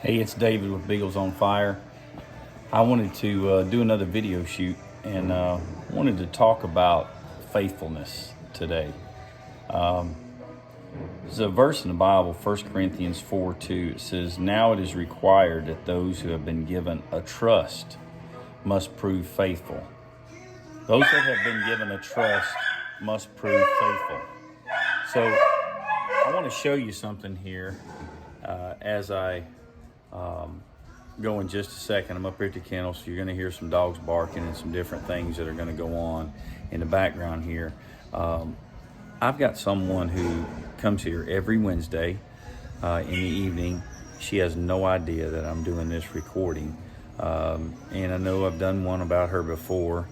Hey, it's David with Beagles on Fire. I wanted to do another video shoot and wanted to talk about faithfulness today. There's a verse in the Bible, 1 Corinthians 4:2. It says, "Now it is required that those who have been given a trust must prove faithful." Those that have been given a trust must prove faithful. So I want to show you something here as I go in just a second. I'm up here at the kennel, so you're going to hear some dogs barking and some different things that are going to go on in the background here. I've got someone who comes here every Wednesday in the evening. She has no idea that I'm doing this recording. And I know I've done one about her before,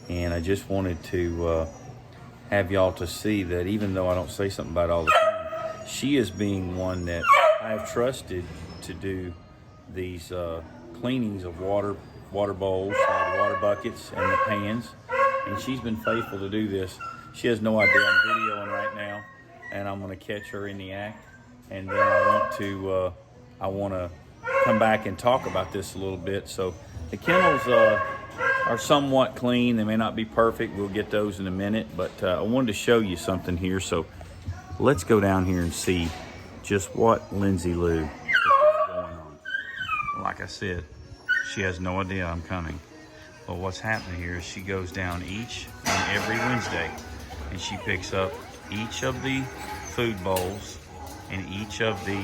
and I just wanted to have y'all to see that even though I don't say something about it all the time, she is being one that I have trusted to do these cleanings of water bowls, the water buckets, and the pans, and she's been faithful to do this. She has no idea I'm videoing right now, and I'm going to catch her in the act, and then I want to come back and talk about this a little bit. So the kennels are somewhat clean. They may not be perfect. We'll get those in a minute, but I wanted to show you something here. So let's go down here and see just what Lindsay Lou is going on. Like I said, she has no idea I'm coming. But what's happening here is she goes down each and every Wednesday, and she picks up each of the food bowls and each of the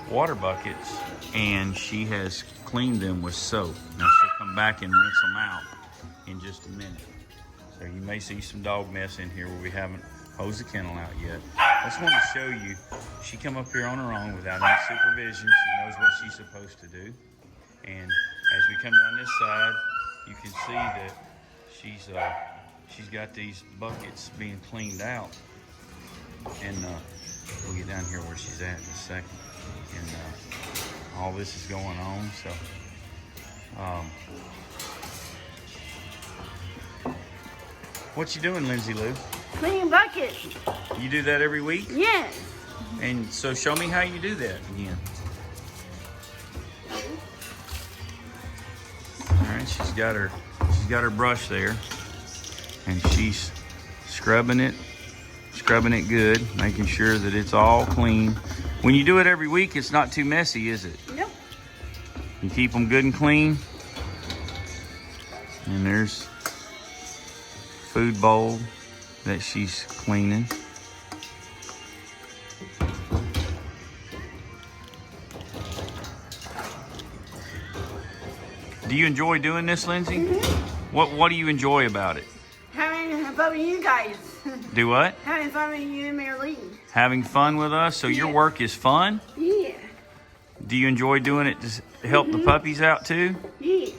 water buckets, and she has cleaned them with soap. Now she'll come back and rinse them out in just a minute. So you may see some dog mess in here where we haven't hosed the kennel out yet. I just want to show you, she come up here on her own without any supervision. She knows what she's supposed to do. And as we come down this side, you can see that she's got these buckets being cleaned out. And we'll get down here where she's at in a second. And all this is going on. So what you doing, Lindsay Lou? Cleaning buckets. You do that every week? Yes. And so show me how you do that again. All right, she's got her brush there, and she's scrubbing it good, making sure that it's all clean. When you do it every week, it's not too messy, is it? Nope. You keep them good and clean. And there's food bowl that she's cleaning. Do you enjoy doing this, Lindsay? Mm-hmm. What do you enjoy about it? Having fun with you guys. Do what? Having fun with you and Marilyn. Having fun with us? So your work is fun? Yeah. Do you enjoy doing it to help the puppies out too? Yeah.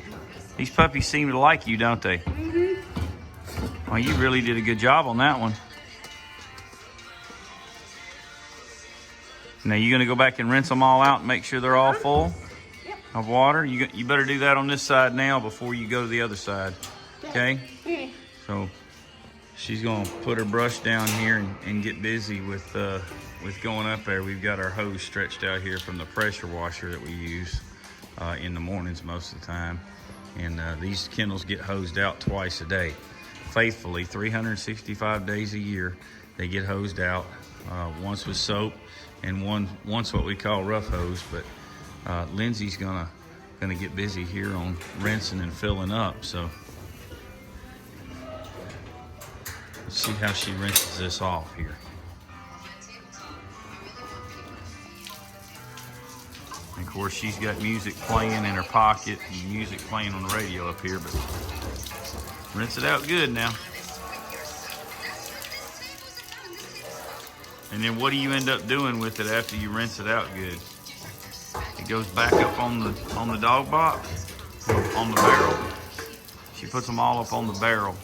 These puppies seem to like you, don't they? Mm-hmm. Well, you really did a good job on that one. Now, you going to go back and rinse them all out and make sure they're all full of water? You better do that on this side now before you go to the other side, okay? Yeah. So she's going to put her brush down here and get busy with going up there. We've got our hose stretched out here from the pressure washer that we use in the mornings most of the time. And these kennels get hosed out twice a day. Faithfully, 365 days a year, they get hosed out. Once with soap and once what we call rough hose. But Lindsay's gonna get busy here on rinsing and filling up. So let's see how she rinses this off here. And of course, she's got music playing in her pocket and music playing on the radio up here, but rinse it out good now. And then what do you end up doing with it after you rinse it out good? It goes back up on the dog box, on the barrel. She puts them all up on the barrel.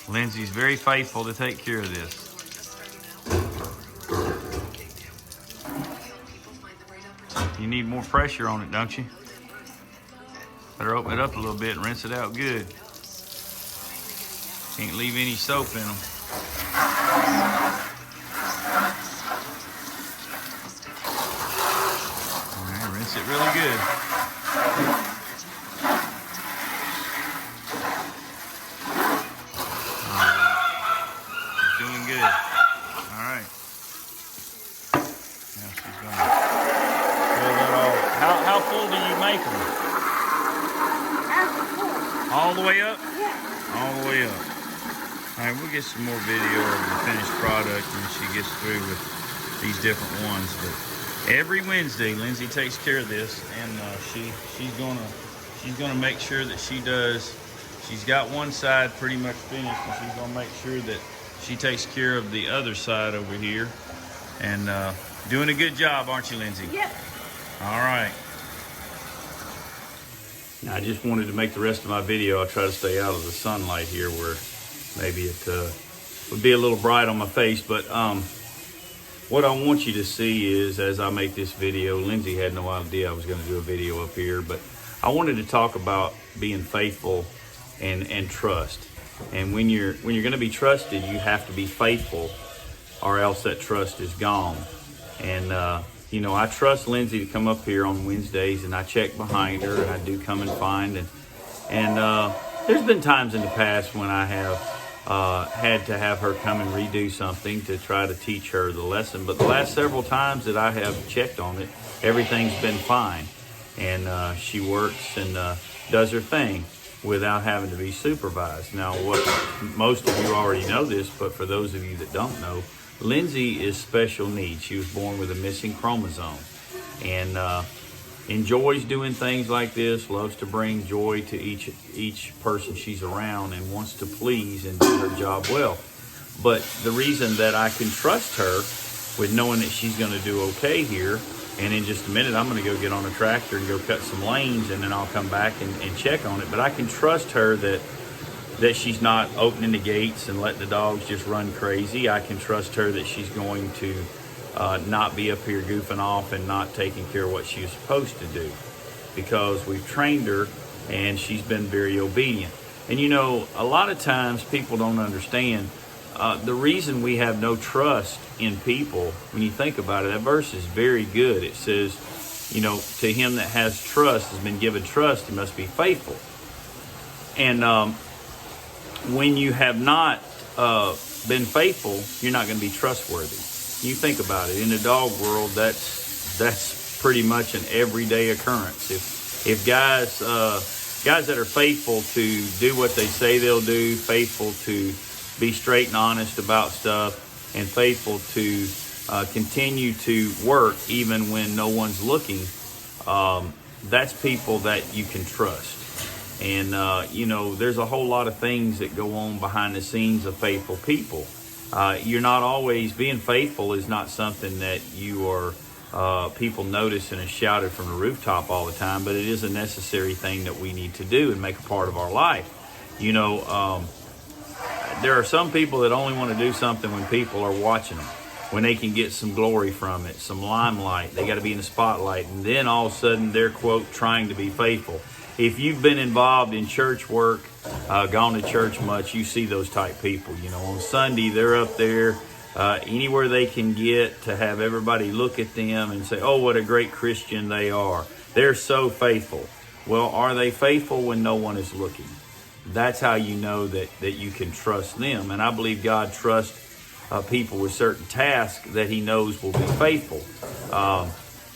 Lindsay's very faithful to take care of this. You need more pressure on it, don't you? Better open it up a little bit and rinse it out good. Can't leave any soap in them. Makes it really good. She's doing good. All right. Now she's going to fill that all. How full do you make them? All the way up? Yeah. All the way up. All right, we'll get some more video of the finished product when she gets through with these different ones. But every Wednesday, Lindsay takes care of this, and she's gonna make sure that she does. She's got one side pretty much finished, and she's gonna make sure that she takes care of the other side over here. And doing a good job, aren't you, Lindsay? Yep. All right. Now, I just wanted to make the rest of my video. I'll try to stay out of the sunlight here where maybe it would be a little bright on my face. But what I want you to see is, as I make this video, Lindsay had no idea I was going to do a video up here, but I wanted to talk about being faithful and trust. And when you're going to be trusted, you have to be faithful, or else that trust is gone. And I trust Lindsay to come up here on Wednesdays, and I check behind her, and I do come and find. And there's been times in the past when I have had to have her come and redo something to try to teach her the lesson. But the last several times that I have checked on it, everything's been fine. And she works and does her thing without having to be supervised. Now, what most of you already know this, but for those of you that don't know, Lindsay is special needs. She was born with a missing chromosome, and enjoys doing things like this, loves to bring joy to each person she's around, and wants to please and do her job well. But the reason that I can trust her with knowing that she's going to do okay here, and in just a minute I'm going to go get on a tractor and go cut some lanes, and then I'll come back and check on it. But I can trust her that she's not opening the gates and letting the dogs just run crazy. I can trust her that she's going to not be up here goofing off and not taking care of what she was supposed to do, because we've trained her and she's been very obedient. And a lot of times people don't understand the reason we have no trust in people. When you think about it, that verse is very good. It says, to him that has trust has been given trust, he must be faithful. And when you have not been faithful, you're not going to be trustworthy. You think about it. In the dog world, that's pretty much an everyday occurrence. If guys that are faithful to do what they say they'll do, faithful to be straight and honest about stuff, and faithful to continue to work even when no one's looking, that's people that you can trust. And, there's a whole lot of things that go on behind the scenes of faithful people. You're not always being faithful is not something that you are people notice and is shouted from the rooftop all the time, but it is a necessary thing that we need to do and make a part of our life. There are some people that only want to do something when people are watching them, when they can get some glory from it, some limelight. They got to be in the spotlight, and then all of a sudden they're, quote, trying to be faithful. If you've been involved in church work, gone to church much, you see those type people. On Sunday, they're up there anywhere they can get to have everybody look at them and say, oh, what a great Christian they are. They're so faithful. Well, are they faithful when no one is looking? That's how you know that you can trust them. And I believe God trusts people with certain tasks that he knows will be faithful.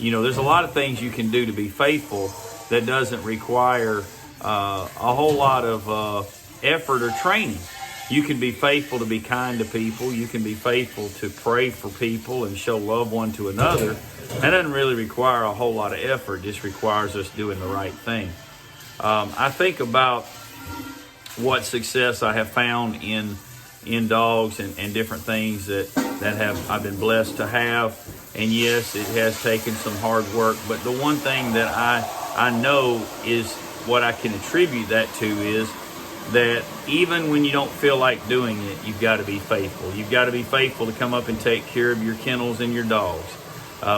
There's a lot of things you can do to be faithful that doesn't require a whole lot of effort or training. You can be faithful to be kind to people. You can be faithful to pray for people and show love one to another. That doesn't really require a whole lot of effort. It just requires us doing the right thing. I think about what success I have found in dogs and different things that I've been blessed to have. And yes, it has taken some hard work, but the one thing that I know is what I can attribute that to is that even when you don't feel like doing it, you've got to be faithful. You've got to be faithful to come up and take care of your kennels and your dogs.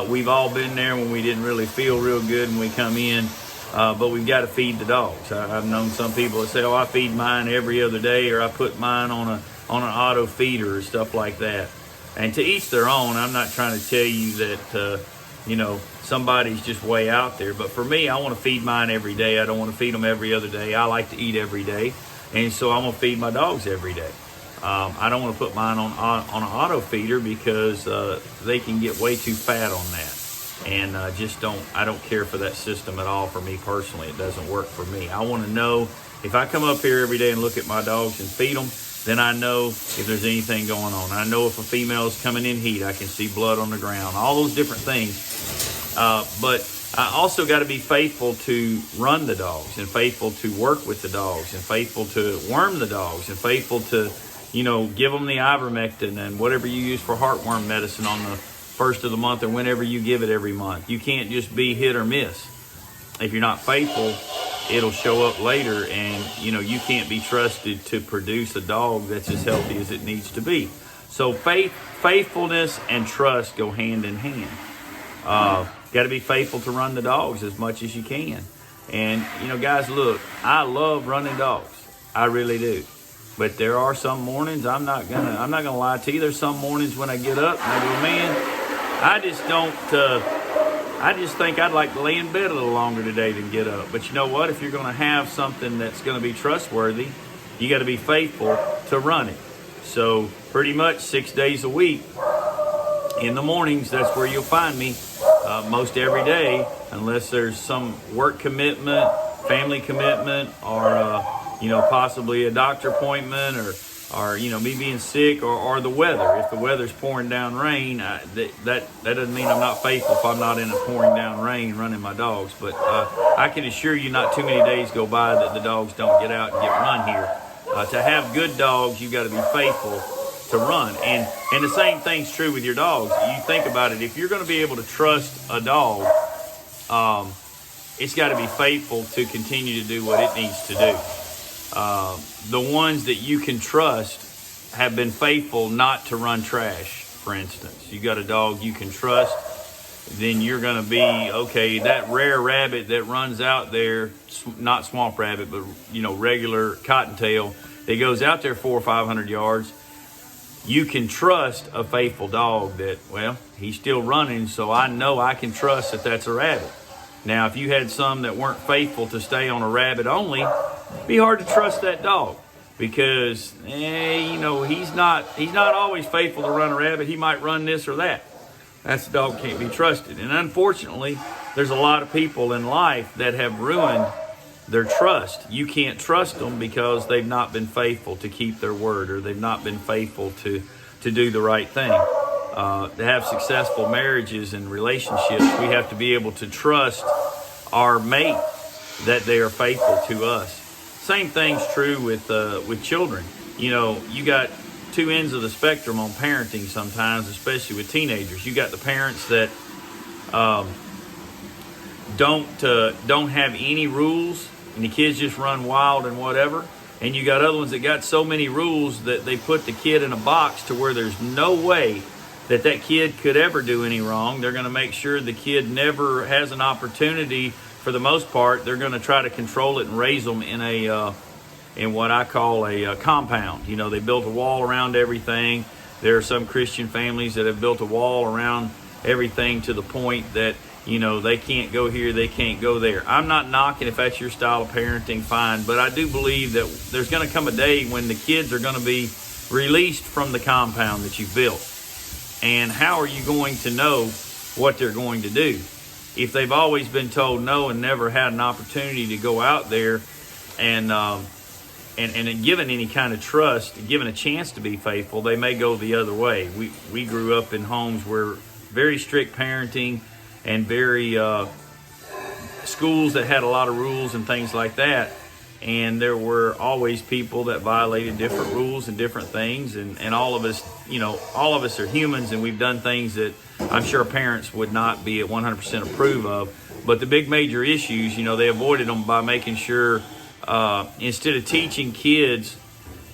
We've all been there when we didn't really feel real good when we come in, but we've got to feed the dogs. I've known some people that say, oh, I feed mine every other day, or I put mine on an auto feeder or stuff like that. And to each their own. I'm not trying to tell you that somebody's just way out there. But for me, I want to feed mine every day. I don't want to feed them every other day. I like to eat every day. And so I'm going to feed my dogs every day. I don't want to put mine on an auto feeder because they can get way too fat on that. And I don't care for that system at all. For me personally, it doesn't work for me. I want to know if I come up here every day and look at my dogs and feed them, then I know if there's anything going on. I know if a female is coming in heat, I can see blood on the ground, all those different things. But I also got to be faithful to run the dogs, and faithful to work with the dogs, and faithful to worm the dogs, and faithful to, give them the ivermectin and whatever you use for heartworm medicine on the first of the month or whenever you give it every month. You can't just be hit or miss. If you're not faithful, it'll show up later, and you can't be trusted to produce a dog that's as healthy as it needs to be. So faithfulness and trust go hand in hand. Got to be faithful to run the dogs as much as you can. And guys, look, I love running dogs. I really do. But there are some mornings, I'm not gonna lie to you. There's some mornings when I get up and I go, man, I just think I'd like to lay in bed a little longer today than get up. But you know what? If you're going to have something that's going to be trustworthy, you got to be faithful to run it. So pretty much 6 days a week, in the mornings, that's where you'll find me most every day, unless there's some work commitment, family commitment, or possibly a doctor appointment, or me being sick, or the weather. If the weather's pouring down rain, that doesn't mean I'm not faithful if I'm not in a pouring down rain running my dogs. But I can assure you, not too many days go by that the dogs don't get out and get run here. To have good dogs, you got to be faithful to run. And the same thing's true with your dogs. You think about it, if you're going to be able to trust a dog, it's got to be faithful to continue to do what it needs to do. The ones that you can trust have been faithful not to run trash, for instance. You got a dog you can trust, then you're going to be, okay, that rare rabbit that runs out there, not swamp rabbit, but, regular cottontail, that goes out there 400 or 500 yards, you can trust a faithful dog that, well, he's still running, so I know I can trust that that's a rabbit. Now, if you had some that weren't faithful to stay on a rabbit only, it'd be hard to trust that dog, because he's not always faithful to run a rabbit. He might run this or that. That dog can't be trusted. And unfortunately, there's a lot of people in life that have ruined their trust. You can't trust them because they've not been faithful to keep their word, or they've not been faithful to do the right thing. To have successful marriages and relationships, we have to be able to trust our mate that they are faithful to us. Same thing's true with children. You got two ends of the spectrum on parenting sometimes, especially with teenagers. You got the parents that don't have any rules, and the kids just run wild and whatever. And you got other ones that got so many rules that they put the kid in a box to where there's no way that kid could ever do any wrong. They're going to make sure the kid never has an opportunity. For the most part, they're going to try to control it and raise them in what I call a compound. They built a wall around everything. There are some Christian families that have built a wall around everything to the point that, they can't go here, they can't go there. I'm not knocking if that's your style of parenting, fine. But I do believe that there's going to come a day when the kids are going to be released from the compound that you've built. And how are you going to know what they're going to do? If they've always been told no and never had an opportunity to go out there and given any kind of trust, given a chance to be faithful, they may go the other way. We grew up in homes where very strict parenting and very schools that had a lot of rules and things like that. And there were always people that violated different rules and different things. And all of us are humans, and we've done things that I'm sure parents would not be at 100% approve of. But the big major issues, they avoided them by making sure, instead of teaching kids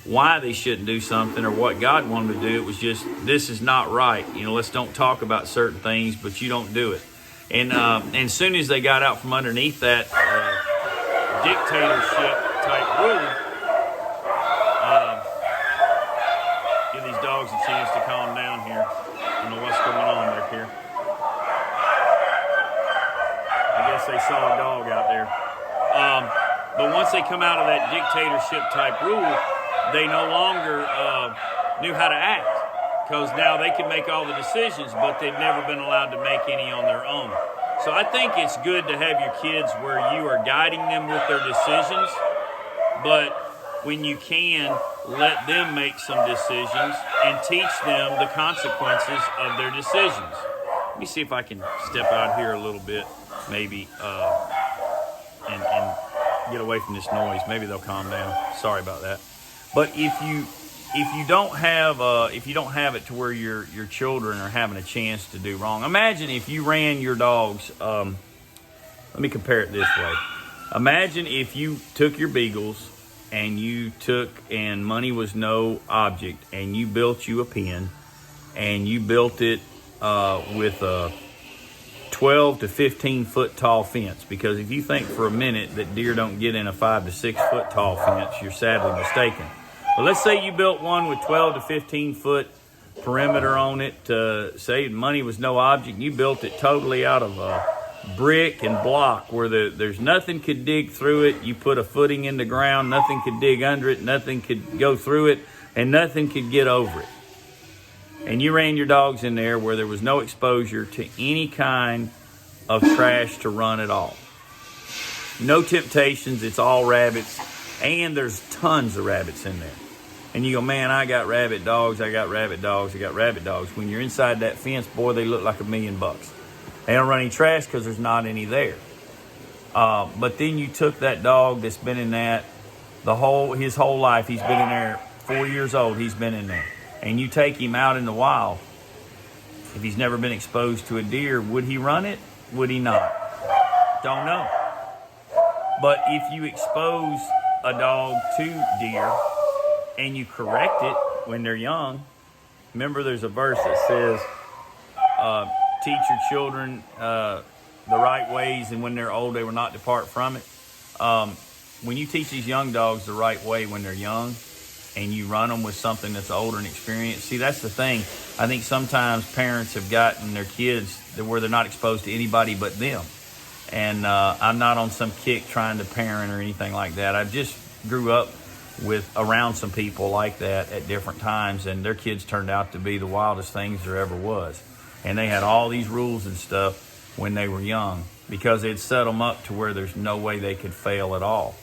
why they shouldn't do something or what God wanted to do, it was just, this is not right. Let's don't talk about certain things, but you don't do it. And as soon as they got out from underneath that dictatorship type rule, give these dogs a chance to calm down here. I don't know what's going on back here. come out of that dictatorship type rule, they no longer knew how to act, because now they can make all the decisions, but they've never been allowed to make any on their own. So I think it's good to have your kids where you are guiding them with their decisions, but when you can, let them make some decisions and teach them the consequences of their decisions. Let me see if I can step out here a little bit, maybe, and get away from this noise. Maybe they'll calm down. Sorry about that. But if you don't have it to where your children are having a chance to do wrong, imagine if you ran your dogs. Let me compare it this way. Imagine if you took your beagles and money was no object, and you built you a pen, and you built it with a 12 to 15 foot tall fence. Because if you think for a minute that deer don't get in a 5 to 6 foot tall fence, you're sadly mistaken. But let's say you built one with 12 to 15 foot perimeter on it. Say money was no object, and you built it totally out of brick and block, where there's nothing could dig through it. You put a footing in the ground, nothing could dig under it, nothing could go through it, and nothing could get over it. And you ran your dogs in there where there was no exposure to any kind of trash to run at all. No temptations, it's all rabbits, and there's tons of rabbits in there. And you go, man, I got rabbit dogs. When you're inside that fence, boy, they look like $1 million. They don't run any trash because there's not any there. But then you took that dog that's been in that his whole life. He's been in there, 4 years old. He's been in there, and you take him out in the wild. If he's never been exposed to a deer, would he run it? Would he not? Don't know. But if you expose a dog to deer and you correct it when they're young, remember there's a verse that says, teach your children the right ways, and when they're old they will not depart from it. When you teach these young dogs the right way when they're young, and you run them with something that's older and experienced, see, that's the thing. I think sometimes parents have gotten their kids where they're not exposed to anybody but them. And I'm not on some kick trying to parent or anything like that. I just grew up around some people like that at different times, and their kids turned out to be the wildest things there ever was. And they had all these rules and stuff when they were young because they'd set them up to where there's no way they could fail at all.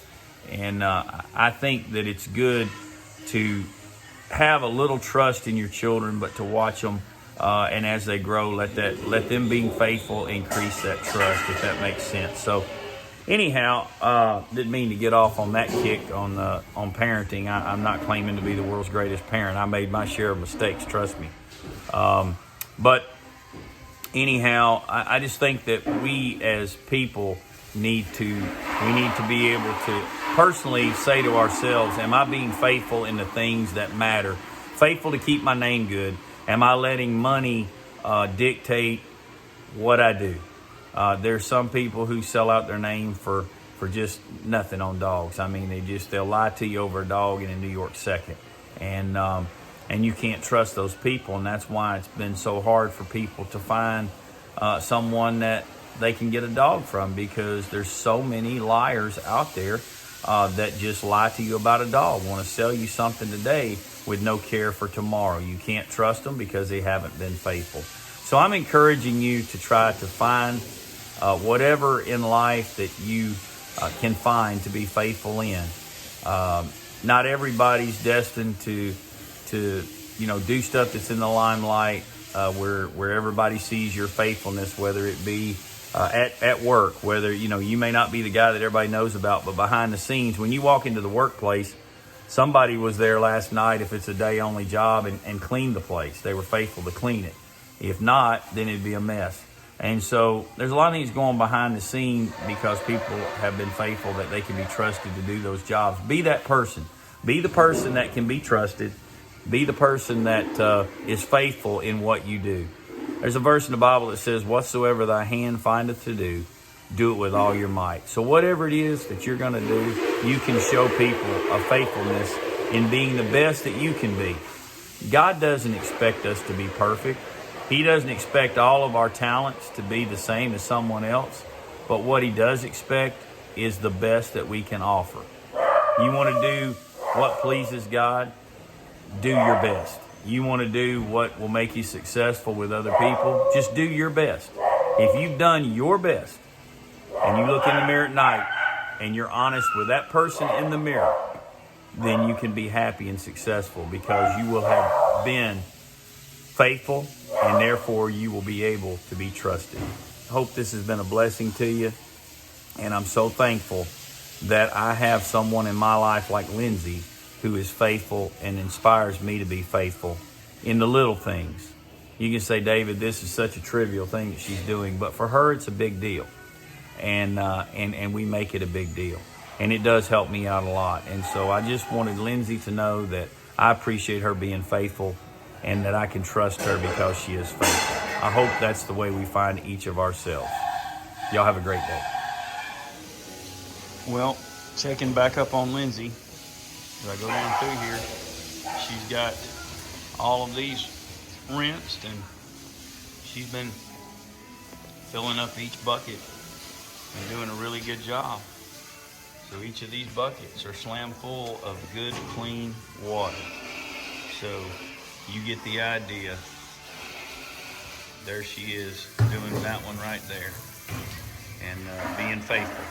And I think that it's good to have a little trust in your children, but to watch them, and as they grow, let them being faithful increase that trust, if that makes sense. So anyhow, didn't mean to get off on that kick on parenting. I'm not claiming to be the world's greatest parent. I made my share of mistakes, trust me. But anyhow, I just think that we as people need to be able to personally say to ourselves, am I being faithful in the things that matter? Faithful to keep my name good? Am I letting money dictate what I do? There's some people who sell out their name for just nothing on dogs. I mean, they'll lie to you over a dog in a New York second. And you can't trust those people, and that's why it's been so hard for people to find someone that they can get a dog from, because there's so many liars out there that just lie to you about a dog, want to sell you something today with no care for tomorrow. You can't trust them because they haven't been faithful. So I'm encouraging you to try to find whatever in life that you can find to be faithful in. Not everybody's destined to do stuff that's in the limelight, where everybody sees your faithfulness, whether it be at work, whether you may not be the guy that everybody knows about, but behind the scenes, when you walk into the workplace, somebody was there last night, if it's a day only job, and cleaned the place. They were faithful to clean it. If not, then it'd be a mess. And so there's a lot of things going behind the scene because people have been faithful, that they can be trusted to do those jobs. Be that person. Be the person that can be trusted. Be the person that is faithful in what you do. There's a verse in the Bible that says, whatsoever thy hand findeth to do, do it with all your might. So whatever it is that you're going to do, you can show people a faithfulness in being the best that you can be. God doesn't expect us to be perfect. He doesn't expect all of our talents to be the same as someone else. But what he does expect is the best that we can offer. You want to do what pleases God? Do your best. You want to do what will make you successful with other people? Just do your best. If you've done your best and you look in the mirror at night and you're honest with that person in the mirror, then you can be happy and successful because you will have been faithful and therefore you will be able to be trusted. I hope this has been a blessing to you, and I'm so thankful that I have someone in my life like Lindsay who is faithful and inspires me to be faithful in the little things. You can say, David, this is such a trivial thing that she's doing, but for her it's a big deal, and we make it a big deal, and it does help me out a lot. And so I just wanted Lindsay to know that I appreciate her being faithful and that I can trust her because she is faithful. I hope that's the way we find each of ourselves. Y'all have a great day. Well, checking back up on Lindsay. As I go down through here, she's got all of these rinsed, and she's been filling up each bucket and doing a really good job. So each of these buckets are slam full of good, clean water. So you get the idea. There she is doing that one right there and being faithful.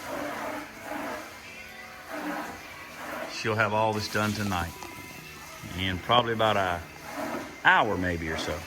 She'll have all this done tonight in probably about an hour maybe or so.